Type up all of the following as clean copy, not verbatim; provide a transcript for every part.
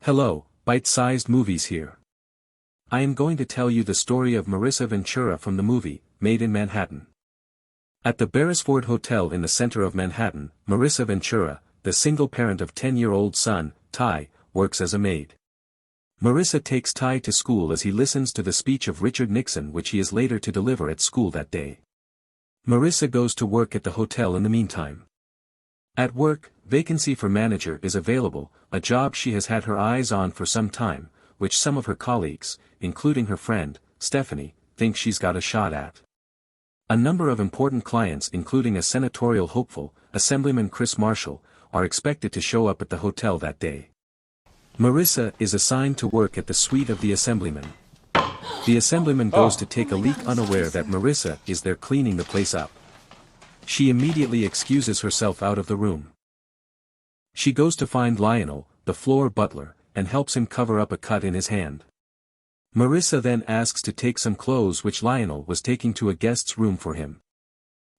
Hello, bite-sized movies here. I am going to tell you the story of Marisa Ventura from the movie, Maid in Manhattan. At the Beresford Hotel in the center of Manhattan, Marisa Ventura, the single parent of 10-year-old son, Ty, works as a maid. Marisa takes Ty to school as he listens to the speech of Richard Nixon which he is later to deliver at school that day. Marisa goes to work at the hotel in the meantime. At work, vacancy for manager is available, a job she has had her eyes on for some time, which some of her colleagues, including her friend, Stephanie, think she's got a shot at. A number of important clients including a senatorial hopeful, Assemblyman Chris Marshall, are expected to show up at the hotel that day. Marisa is assigned to work at the suite of the Assemblyman. The Assemblyman goes to take a leak unaware that Marisa is there cleaning the place up. She immediately excuses herself out of the room. She goes to find Lionel, the floor butler, and helps him cover up a cut in his hand. Marisa then asks to take some clothes which Lionel was taking to a guest's room for him.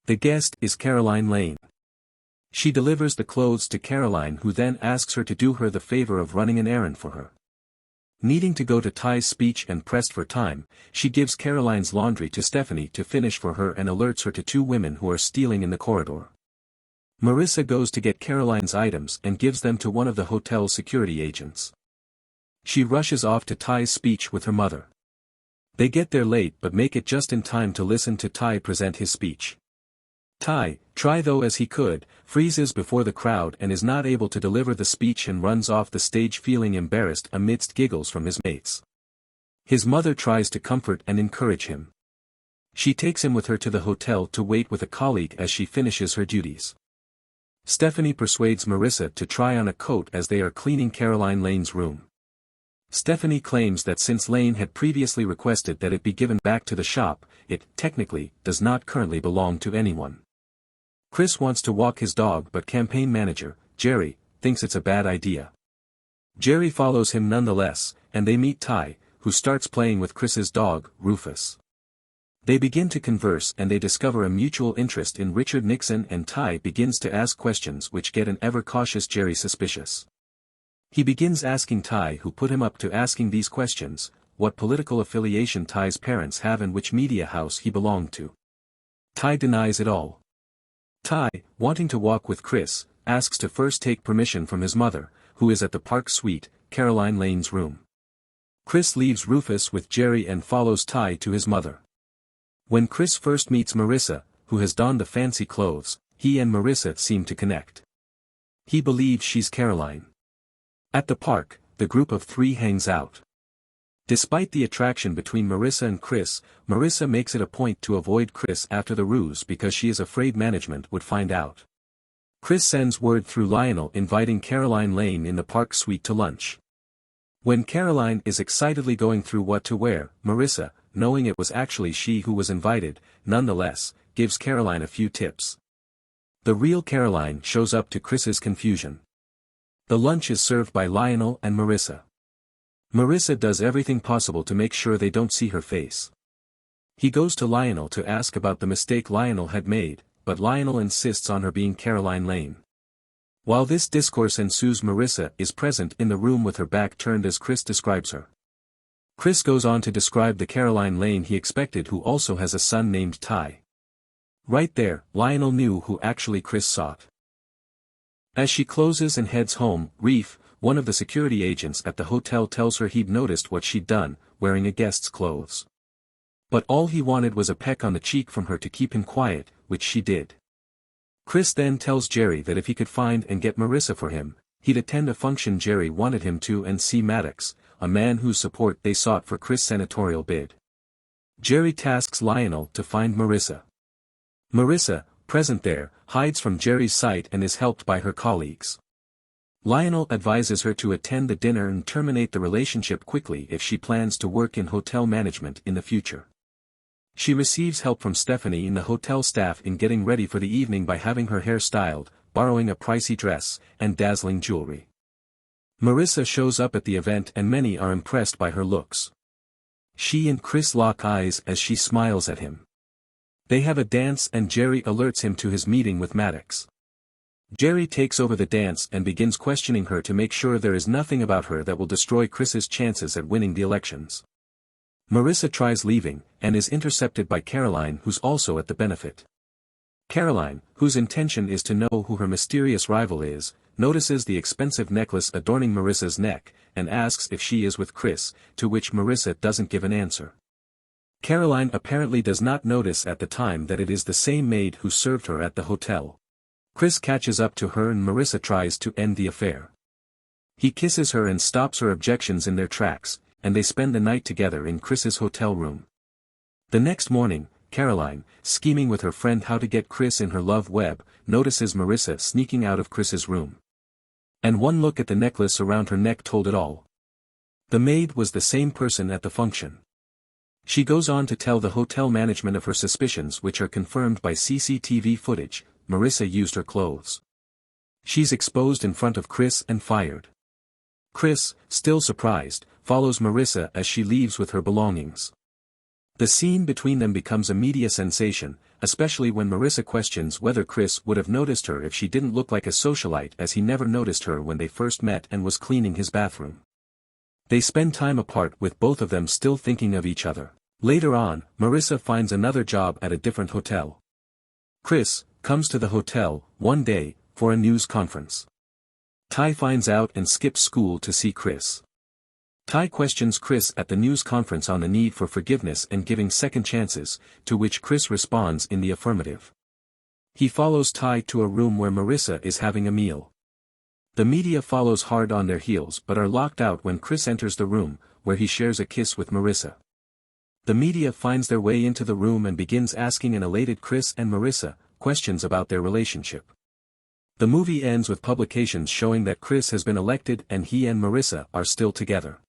The guest is Caroline Lane. She delivers the clothes to Caroline who then asks her to do her the favor of running an errand for her. Needing to go to Ty's speech and pressed for time, she gives Caroline's laundry to Stephanie to finish for her and alerts her to two women who are stealing in the corridor. Marisa goes to get Caroline's items and gives them to one of the hotel's security agents. She rushes off to Ty's speech with her mother. They get there late but make it just in time to listen to Ty present his speech. Ty, try though as he could, freezes before the crowd and is not able to deliver the speech and runs off the stage feeling embarrassed amidst giggles from his mates. His mother tries to comfort and encourage him. She takes him with her to the hotel to wait with a colleague as she finishes her duties. Stephanie persuades Marisa to try on a coat as they are cleaning Caroline Lane's room. Stephanie claims that since Lane had previously requested that it be given back to the shop, it, technically, does not currently belong to anyone. Chris wants to walk his dog but campaign manager, Jerry, thinks it's a bad idea. Jerry follows him nonetheless, and they meet Ty, who starts playing with Chris's dog, Rufus. They begin to converse and they discover a mutual interest in Richard Nixon and Ty begins to ask questions which get an ever-cautious Jerry suspicious. He begins asking Ty who put him up to asking these questions, what political affiliation Ty's parents have and which media house he belonged to. Ty denies it all. Ty, wanting to walk with Chris, asks to first take permission from his mother, who is at the park suite, Caroline Lane's room. Chris leaves Rufus with Jerry and follows Ty to his mother. When Chris first meets Marisa, who has donned the fancy clothes, he and Marisa seem to connect. He believes she's Caroline. At the park, the group of three hangs out. Despite the attraction between Marisa and Chris, Marisa makes it a point to avoid Chris after the ruse because she is afraid management would find out. Chris sends word through Lionel inviting Caroline Lane in the park suite to lunch. When Caroline is excitedly going through what to wear, Marisa, knowing it was actually she who was invited, nonetheless, gives Caroline a few tips. The real Caroline shows up to Chris's confusion. The lunch is served by Lionel and Marisa. Marisa does everything possible to make sure they don't see her face. He goes to Lionel to ask about the mistake Lionel had made, but Lionel insists on her being Caroline Lane. While this discourse ensues, Marisa is present in the room with her back turned as Chris describes her. Chris goes on to describe the Caroline Lane he expected who also has a son named Ty. Right there, Lionel knew who actually Chris sought. As she closes and heads home, Reef, one of the security agents at the hotel tells her he'd noticed what she'd done, wearing a guest's clothes. But all he wanted was a peck on the cheek from her to keep him quiet, which she did. Chris then tells Jerry that if he could find and get Marisa for him, he'd attend a function Jerry wanted him to and see Maddox, a man whose support they sought for Chris' senatorial bid. Jerry tasks Lionel to find Marisa. Marisa, present there, hides from Jerry's sight and is helped by her colleagues. Lionel advises her to attend the dinner and terminate the relationship quickly if she plans to work in hotel management in the future. She receives help from Stephanie and the hotel staff in getting ready for the evening by having her hair styled, borrowing a pricey dress, and dazzling jewelry. Marisa shows up at the event and many are impressed by her looks. She and Chris lock eyes as she smiles at him. They have a dance and Jerry alerts him to his meeting with Maddox. Jerry takes over the dance and begins questioning her to make sure there is nothing about her that will destroy Chris's chances at winning the elections. Marisa tries leaving, and is intercepted by Caroline, who's also at the benefit. Caroline, whose intention is to know who her mysterious rival is, notices the expensive necklace adorning Marisa's neck, and asks if she is with Chris, to which Marisa doesn't give an answer. Caroline apparently does not notice at the time that it is the same maid who served her at the hotel. Chris catches up to her and Marisa tries to end the affair. He kisses her and stops her objections in their tracks, and they spend the night together in Chris's hotel room. The next morning, Caroline, scheming with her friend how to get Chris in her love web, notices Marisa sneaking out of Chris's room. And one look at the necklace around her neck told it all. The maid was the same person at the function. She goes on to tell the hotel management of her suspicions, which are confirmed by CCTV footage. Marisa used her clothes. She's exposed in front of Chris and fired. Chris, still surprised, follows Marisa as she leaves with her belongings. The scene between them becomes a media sensation, especially when Marisa questions whether Chris would have noticed her if she didn't look like a socialite, as he never noticed her when they first met and was cleaning his bathroom. They spend time apart with both of them still thinking of each other. Later on, Marisa finds another job at a different hotel. Chris comes to the hotel one day for a news conference. Ty finds out and skips school to see Chris. Ty questions Chris at the news conference on the need for forgiveness and giving second chances, to which Chris responds in the affirmative. He follows Ty to a room where Marisa is having a meal. The media follows hard on their heels but are locked out when Chris enters the room, where he shares a kiss with Marisa. The media finds their way into the room and begins asking an elated Chris and Marisa questions about their relationship. The movie ends with publications showing that Chris has been elected and he and Marisa are still together.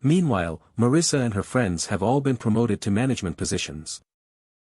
Meanwhile, Marisa and her friends have all been promoted to management positions.